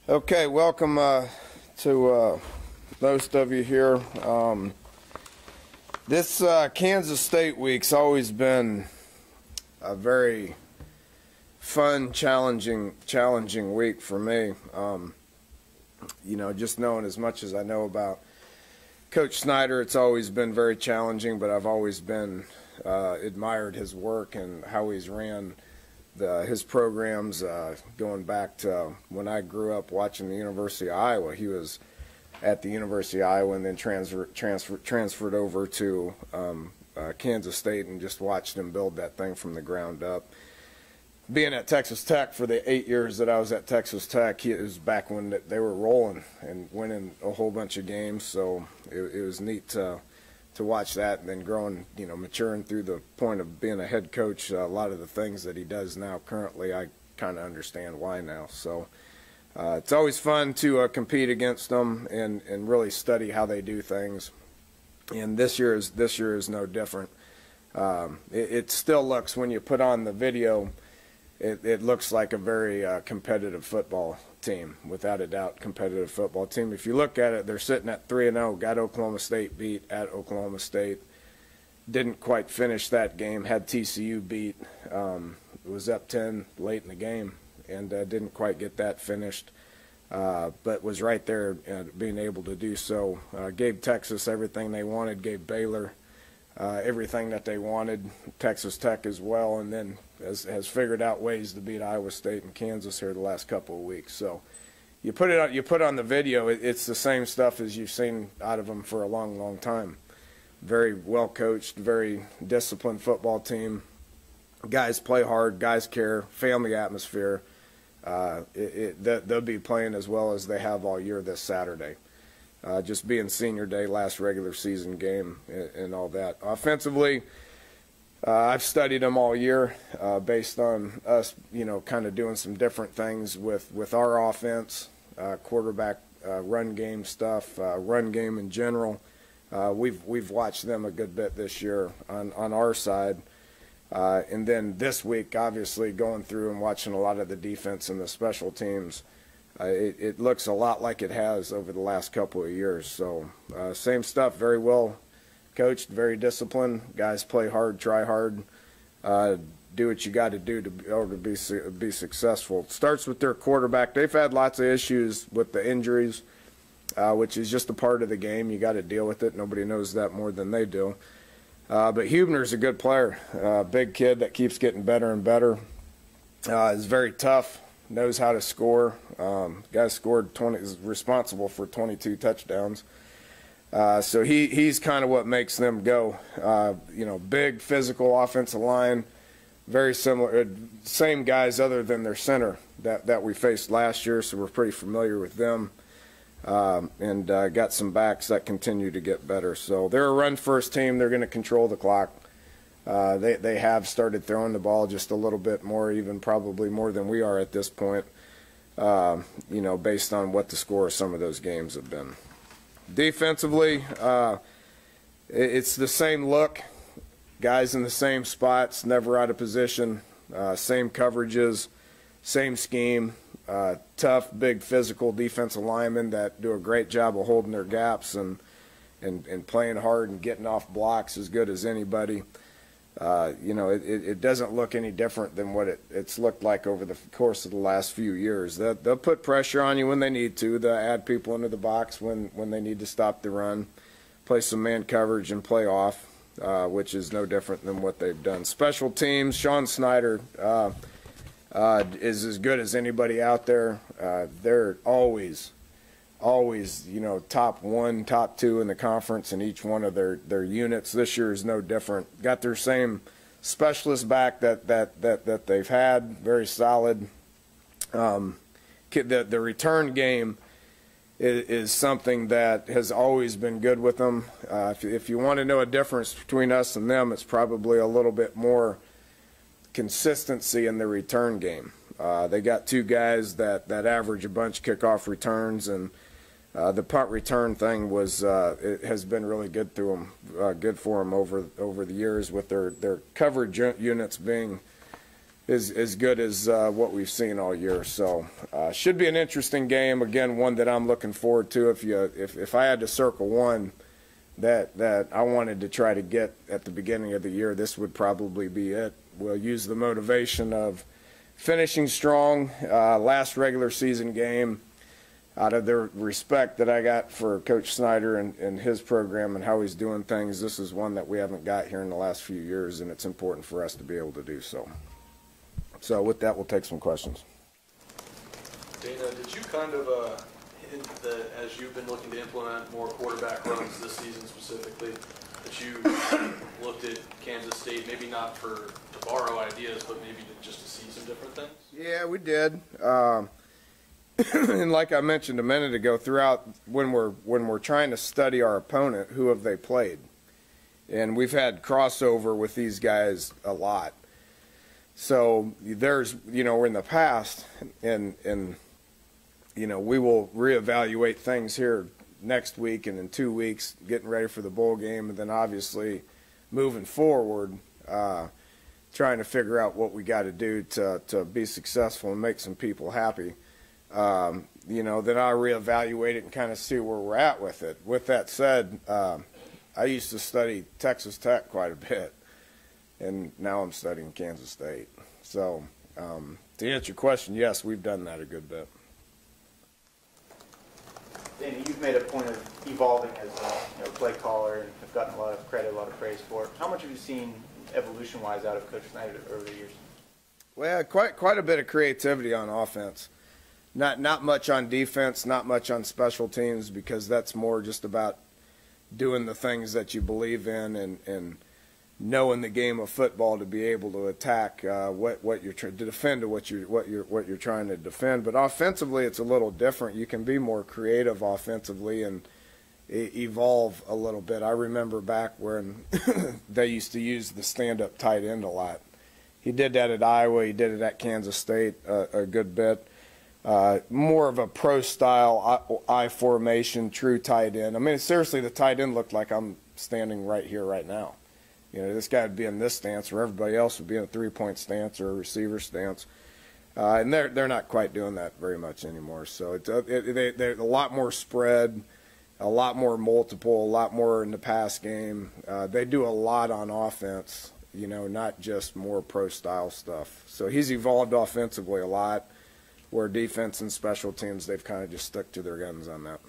Okay, welcome to most of you here. This Kansas State week's always been a very fun, challenging week for me. Just knowing as much as I know about Coach Snyder, it's always been very challenging, but I've always been admired his work and how he's ran his programs going back to when I grew up watching the University of Iowa. He was at the University of Iowa and then transferred over to Kansas State and just watched him build that thing from the ground up. Being at Texas Tech for the 8 years that I was at Texas Tech, it was back when they were rolling and winning a whole bunch of games, so it was neat to watch that, and then growing, maturing through the point of being a head coach. A lot of the things that he does now currently, I kind of understand why now. So it's always fun to compete against them and really study how they do things. And this year is no different. It still looks, when you put on the video, it looks like a very competitive football team, without a doubt, competitive football team. If you look at it, they're sitting at 3-0, got Oklahoma State beat at Oklahoma State, didn't quite finish that game, had TCU beat, was up 10 late in the game, and didn't quite get that finished, but was right there being able to do so. Gave Texas everything they wanted, gave Baylor everything that they wanted, Texas Tech as well, and then has figured out ways to beat Iowa State and Kansas here the last couple of weeks. So you put on the video, it's the same stuff as you've seen out of them for a long time. Very well coached, very disciplined football team. Guys play hard, guys care, family atmosphere. They'll be playing as well as they have all year this Saturday. Just being senior day, last regular season game, and all that. Offensively, I've studied them all year based on us, kind of doing some different things with our offense, quarterback, run game stuff, run game in general. We've watched them a good bit this year on our side. And then this week, obviously, going through and watching a lot of the defense and the special teams. It looks a lot like it has over the last couple of years. So same stuff, very well coached, very disciplined. Guys play hard, try hard, do what you got to do to be able to be successful. It starts with their quarterback. They've had lots of issues with the injuries, which is just a part of the game. You got to deal with it. Nobody knows that more than they do. But Huebner's a good player, big kid that keeps getting better and better. Is very tough. Knows how to score. Guy scored 20, is responsible for 22 touchdowns. So he's kind of what makes them go. Big physical offensive line, very similar, same guys other than their center that we faced last year. So we're pretty familiar with them, and got some backs that continue to get better. So they're a run-first team. They're going to control the clock. They have started throwing the ball just a little bit more, even probably more than we are at this point, based on what the score of some of those games have been. Defensively, it's the same look, guys in the same spots, never out of position, same coverages, same scheme, tough, big, physical defensive linemen that do a great job of holding their gaps and playing hard and getting off blocks as good as anybody. It doesn't look any different than what it's looked like over the course of the last few years. They'll put pressure on you when they need to. They'll add people into the box when they need to stop the run, play some man coverage and play off, which is no different than what they've done. Special teams, Sean Snyder is as good as anybody out there. They're always, top one, top two in the conference in each one of their units. This year is no different. Got their same specialist back that they've had, very solid. The return game is something that has always been good with them. If you want to know a difference between us and them, it's probably a little bit more consistency in the return game. They got two guys that average a bunch kickoff returns, and the punt return thing it has been really good through them, good for them over the years, with their coverage units being as good as what we've seen all year. So should be an interesting game. Again, one that I'm looking forward to. If I had to circle one that I wanted to try to get at the beginning of the year, this would probably be it. We'll use the motivation of finishing strong, last regular season game. Out of the respect that I got for Coach Snyder and his program and how he's doing things, this is one that we haven't got here in the last few years, and it's important for us to be able to do so. So with that, we'll take some questions. Dana, did you kind of hint that as you've been looking to implement more quarterback runs this season specifically, that you looked at Kansas State, maybe not to borrow ideas, but maybe just to see some different things? Yeah, we did. And like I mentioned a minute ago, throughout when we're trying to study our opponent, who have they played? And we've had crossover with these guys a lot. So there's, we're in the past, and we will reevaluate things here next week and in 2 weeks, getting ready for the bowl game, and then obviously moving forward, trying to figure out what we got to do to be successful and make some people happy. Then I'll reevaluate it and kind of see where we're at with it. With that said, I used to study Texas Tech quite a bit, and now I'm studying Kansas State. So to answer your question, yes, we've done that a good bit. Danny, you've made a point of evolving as a play caller and have gotten a lot of credit, a lot of praise for it. How much have you seen evolution-wise out of Coach Snyder over the years? Well, quite a bit of creativity on offense. Not much on defense, not much on special teams, because that's more just about doing the things that you believe in and knowing the game of football to be able to attack what you're trying to defend to what you're trying to defend. But offensively, it's a little different. You can be more creative offensively and evolve a little bit. I remember back when they used to use the stand-up tight end a lot. He did that at Iowa. He did it at Kansas State a good bit. More of a pro-style I formation, true tight end. I mean, seriously, the tight end looked like I'm standing right here, right now. This guy would be in this stance, where everybody else would be in a three-point stance or a receiver stance. And they're not quite doing that very much anymore. So they're a lot more spread, a lot more multiple, a lot more in the pass game. They do a lot on offense, not just more pro-style stuff. So he's evolved offensively a lot, where defense and special teams, they've kind of just stuck to their guns on that.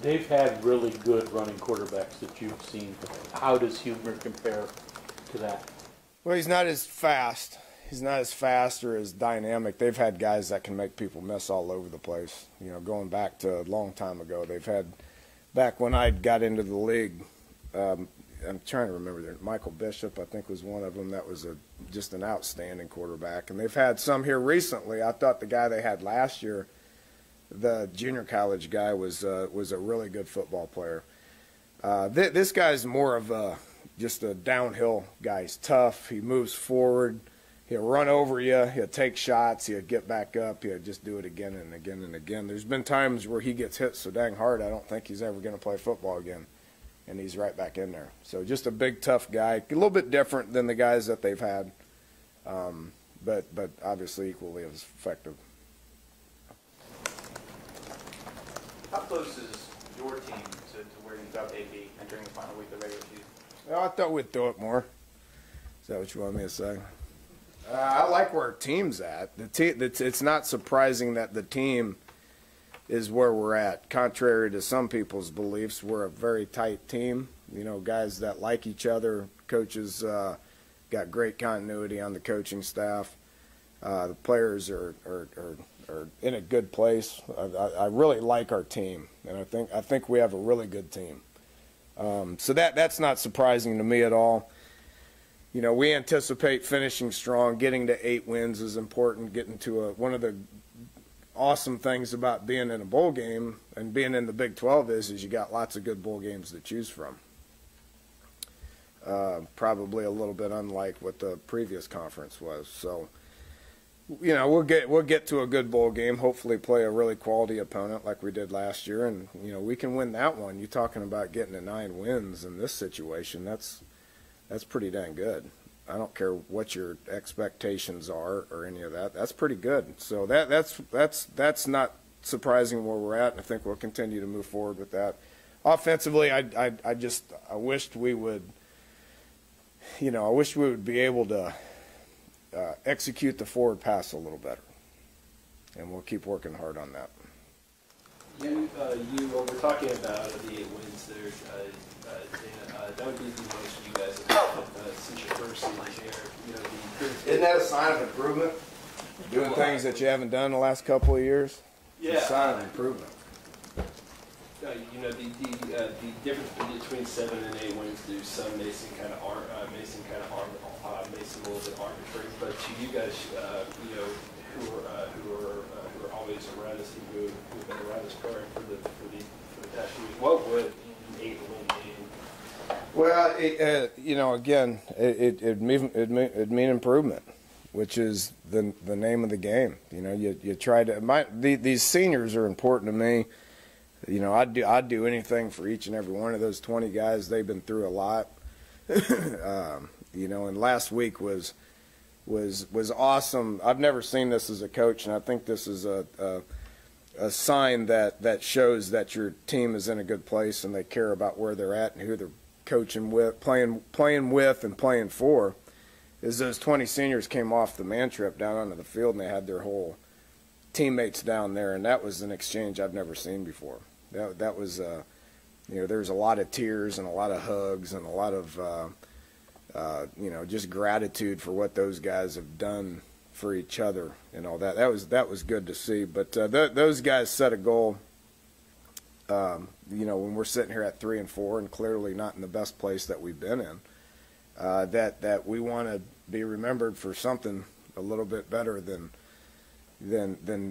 They've had really good running quarterbacks that you've seen. How does Huber compare to that? Well, he's not as fast. He's not as fast or as dynamic. They've had guys that can make people miss all over the place. Going back to a long time ago, they've had, back when I got into the league, I'm trying to remember, Michael Bishop, I think, was one of them. That was just an outstanding quarterback. And they've had some here recently. I thought the guy they had last year, the junior college guy, was a really good football player. This guy's more of just a downhill guy. He's tough. He moves forward. He'll run over you. He'll take shots. He'll get back up. He'll just do it again and again and again. There's been times where he gets hit so dang hard, I don't think he's ever going to play football again. And he's right back in there. So just a big, tough guy. A little bit different than the guys that they've had, but obviously equally as effective. How close is your team to where you thought they'd be entering the final week of the regular season? Well, I thought we'd throw it more. Is that what you want me to say? I like where our team's at. It's not surprising that the team is where we're at. Contrary to some people's beliefs, we're a very tight team. Guys that like each other. Coaches got great continuity on the coaching staff. The players are in a good place. I really like our team, and I think we have a really good team. So that's not surprising to me at all. We anticipate finishing strong. Getting to 8 wins is important. Getting to one of the awesome things about being in a bowl game and being in the Big 12 is you got lots of good bowl games to choose from. Probably a little bit unlike what the previous conference was. So, we'll get to a good bowl game. Hopefully, play a really quality opponent like we did last year, and we can win that one. You're talking about getting to 9 wins in this situation. That's pretty dang good. I don't care what your expectations are or any of that. That's pretty good. So that's not surprising where we're at, and I think we'll continue to move forward with that. Offensively, I wished we would, I wish we would be able to execute the forward pass a little better, and we'll keep working hard on that. You were talking about the 8 wins there, Dana. That would be the most you guys have had since your first season here. Isn't that a sign of improvement? Doing things that you haven't done the last couple of years? Yeah. It's a sign of improvement. The difference between 7 and 8 wins to some Mason kind of Mason a little bit arbitrary, but to you guys, who are always around this team, who've been around this program for the past few years, what would an 8-win mean? Well, again, it'd mean improvement, which is the name of the game. You try to. These seniors are important to me. I'd do anything for each and every one of those 20 guys. They've been through a lot. And last week was awesome. I've never seen this as a coach, and I think this is a sign that shows that your team is in a good place and they care about where they're at and who they're coaching with, playing with, and playing for. Is those 20 seniors came off the man trip down onto the field and they had their whole teammates down there, and that was an exchange I've never seen before. That was there's a lot of tears and a lot of hugs and a lot of just gratitude for what those guys have done for each other and all that. That was good to see. But those guys set a goal. When we're sitting here at 3-4 and clearly not in the best place that we've been in, that we want to be remembered for something a little bit better than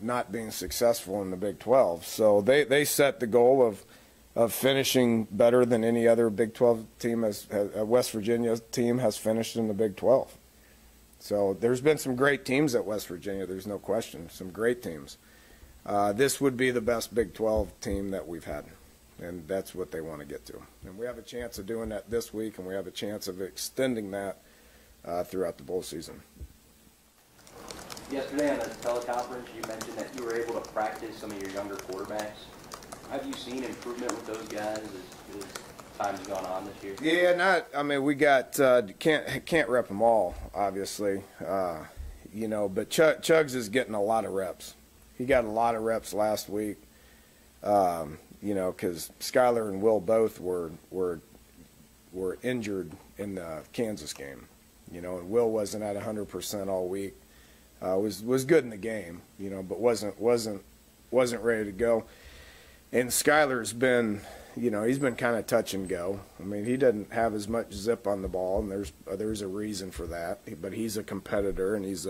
not being successful in the Big 12. So they set the goal of finishing better than any other Big 12 team West Virginia team has finished in the Big 12. So there's been some great teams at West Virginia. There's no question. Some great teams. This would be the best Big 12 team that we've had, and that's what they want to get to. And we have a chance of doing that this week, and we have a chance of extending that throughout the bowl season. Yesterday on the teleconference, you mentioned that you were able to practice some of your younger quarterbacks. Have you seen improvement with those guys as time's gone on this year? Yeah, we got can't rep them all, obviously, but Chugs is getting a lot of reps. He got a lot of reps last week, because Skylar and Will both were injured in the Kansas game, and Will wasn't at 100% all week. Was good in the game, but wasn't ready to go. And Skylar's been, he's been kind of touch and go. He doesn't have as much zip on the ball, and there's a reason for that. But he's a competitor, and he's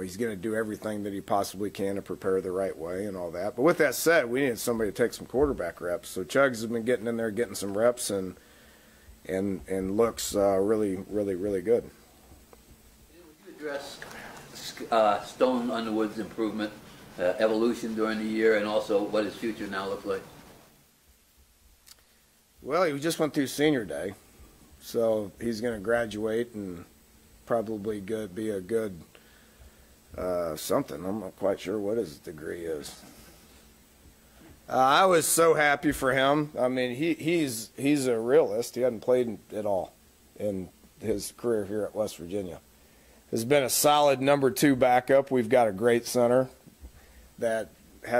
he's going to do everything that he possibly can to prepare the right way and all that. But with that said, we needed somebody to take some quarterback reps. So Chugs has been getting in there, getting some reps, and looks really, really, really good. Would you address Stone Underwood's improvement, evolution during the year, and also what his future now looks like? Well, he just went through senior day, so he's going to graduate and probably be a good something. I'm not quite sure what his degree is. I was so happy for him. He's a realist. He hasn't played at all in his career here at West Virginia. Has been a solid number 2 backup. We've got a great center that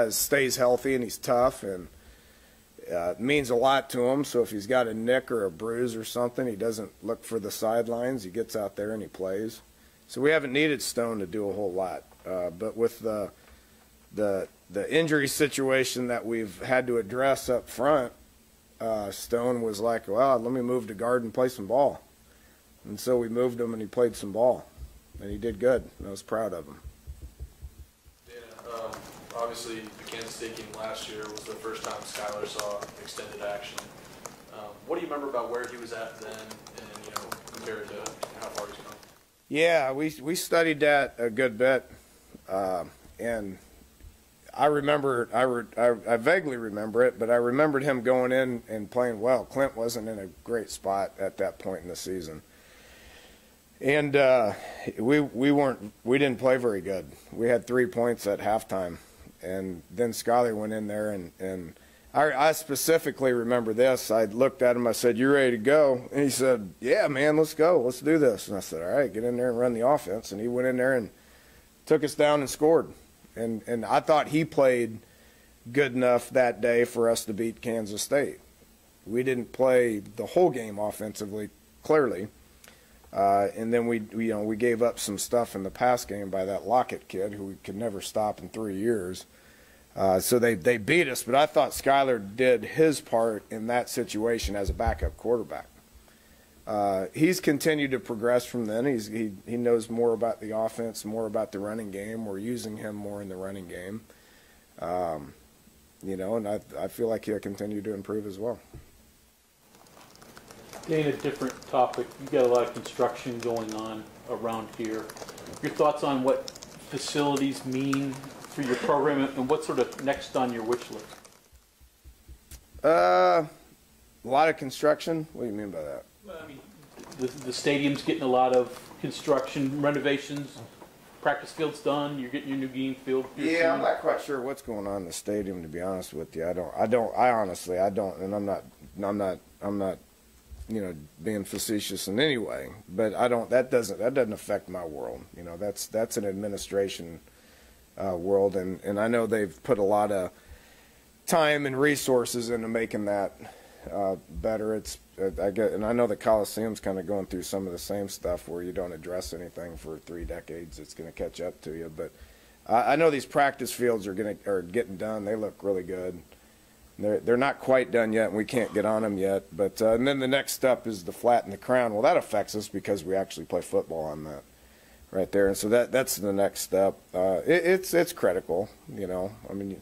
stays healthy, and he's tough, and it means a lot to him. So if he's got a nick or a bruise or something, he doesn't look for the sidelines. He gets out there and he plays. So we haven't needed Stone to do a whole lot. But with the injury situation that we've had to address up front, Stone was like, well, let me move to guard and play some ball. And so we moved him, and he played some ball. And he did good. I was proud of him. Yeah, obviously the Kansas State game last year was the first time Skylar saw extended action. What do you remember about where he was at then, and compared to how far he's come? Yeah, we studied that a good bit, and I remember, I vaguely remember it, but I remembered him going in and playing well. Clint wasn't in a great spot at that point in the season. And we didn't play very good. We had 3 points at halftime. And then Skyler went in there, and I specifically remember this. I looked at him, I said, "You ready to go?" And he said, "Yeah, man, let's go. Let's do this." And I said, "All right, get in there and run the offense." And he went in there and took us down and scored. And I thought he played good enough that day for us to beat Kansas State. We didn't play the whole game offensively, clearly. And then we gave up some stuff in the pass game by that Lockett kid who we could never stop in 3 years. So they beat us, but I thought Skyler did his part in that situation as a backup quarterback. He's continued to progress from then. He knows more about the offense, more about the running game. We're using him more in the running game. And I feel like he'll continue to improve as well. Dana, different topic. You got a lot of construction going on around here. Your thoughts on what facilities mean for your program, and what's sort of next on your wish list? A lot of construction. What do you mean by that? Well, I mean, the stadium's getting a lot of construction, renovations. Practice field's done. You're getting your new game field. Yeah, I'm not quite sure what's going on in the stadium, to be honest with you. I honestly don't, and I'm not, being facetious in any way. But that doesn't affect my world. That's an administration world, and I know they've put a lot of time and resources into making that better. And I know the Coliseum's kind of going through some of the same stuff where you don't address anything for 3 decades. It's going to catch up to you. But I know these practice fields are getting done. They look really good. They're not quite done yet, and we can't get on them yet. But and then the next step is the flat and the crown. Well, that affects us because we actually play football on that right there, and so that's the next step. It's critical. I mean,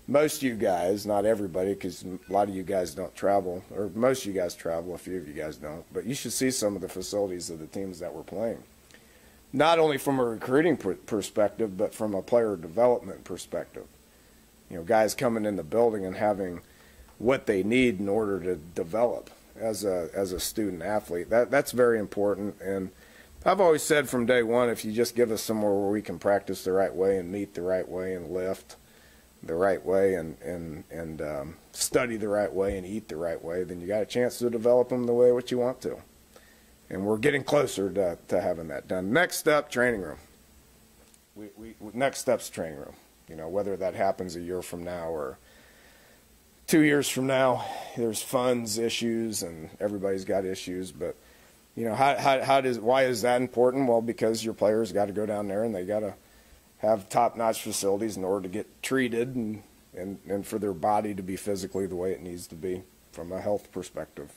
most of you guys, not everybody, because a lot of you guys don't travel, or most of you guys travel, a few of you guys don't, but you should see some of the facilities of the teams that we're playing. Not only from a recruiting perspective, but from a player development perspective. Guys coming in the building and having what they need in order to develop as a student athlete. That's very important. And I've always said from day one, if you just give us somewhere where we can practice the right way and meet the right way and lift the right way and study the right way and eat the right way, then you got a chance to develop them the way what you want to. And we're getting closer to having that done. Next step, training room. Next step's training room. Whether that happens a year from now or 2 years from now, there's funds issues and everybody's got issues. But why is that important? Well, because your players got to go down there and they got to have top-notch facilities in order to get treated and for their body to be physically the way it needs to be from a health perspective.